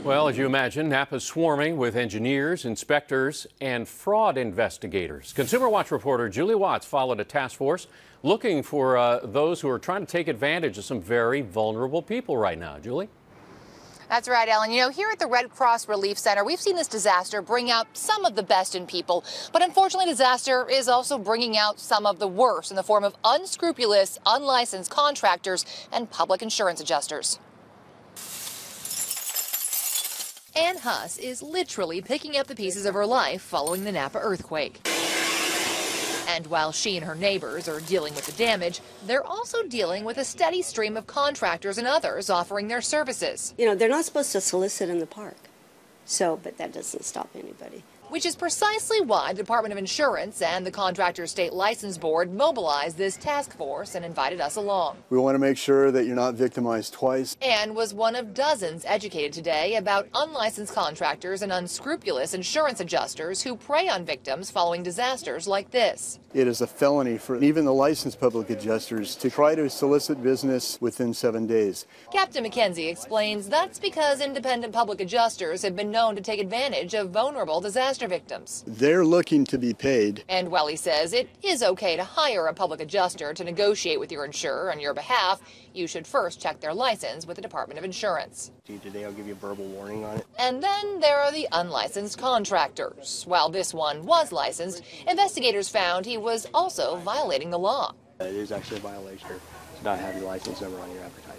Well, as you imagine, Napa's swarming with engineers, inspectors, and fraud investigators. ConsumerWatch reporter Julie Watts followed a task force looking for those who are trying to take advantage of some very vulnerable people right now. Julie? That's right, Ellen. You know, here at the Red Cross Relief Center, we've seen this disaster bring out some of the best in people. But unfortunately, disaster is also bringing out some of the worst in the form of unscrupulous, unlicensed contractors and public insurance adjusters. Ann Huss is literally picking up the pieces of her life following the Napa earthquake. And while she and her neighbors are dealing with the damage, they're also dealing with a steady stream of contractors and others offering their services. You know, they're not supposed to solicit in the park. But that doesn't stop anybody. Which is precisely why the Department of Insurance and the Contractors State License Board mobilized this task force and invited us along. We want to make sure that you're not victimized twice. Ann was one of dozens educated today about unlicensed contractors and unscrupulous insurance adjusters who prey on victims following disasters like this. It is a felony for even the licensed public adjusters to try to solicit business within 7 days. Captain McKenzie explains that's because independent public adjusters have been known to take advantage of vulnerable disaster victims. They're looking to be paid. And while he says it is okay to hire a public adjuster to negotiate with your insurer on your behalf, you should first check their license with the Department of Insurance. Today I'll give you a verbal warning on it. And then there are the unlicensed contractors. While this one was licensed, investigators found he was also violating the law. It is actually a violation to not have your license number on your advertising.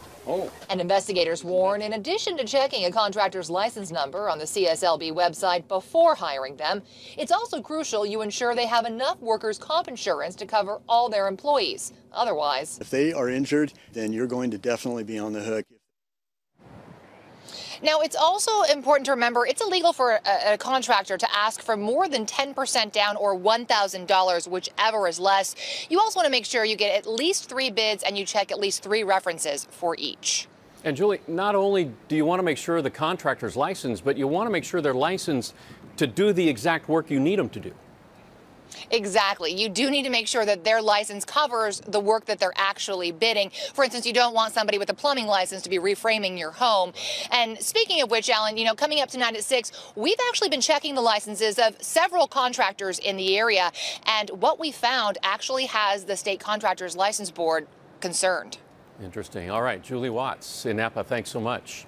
And investigators warn, in addition to checking a contractor's license number on the CSLB website before hiring them, it's also crucial you ensure they have enough workers' comp insurance to cover all their employees. Otherwise, If they are injured, then you're going to definitely be on the hook. now, it's also important to remember it's illegal for a contractor to ask for more than 10% down or $1,000, whichever is less. You also want to make sure you get at least 3 bids and you check at least 3 references for each. And Julie, not only do you want to make sure the contractor's licensed, but you want to make sure they're licensed to do the exact work you need them to do. Exactly. You do need to make sure that their license covers the work that they're actually bidding. For instance, you don't want somebody with a plumbing license to be reframing your home. And speaking of which, Alan, you know, coming up tonight at 6, we've actually been checking the licenses of several contractors in the area. And what we found actually has the State Contractors License Board concerned. Interesting. All right, Julie Watts in Napa, thanks so much.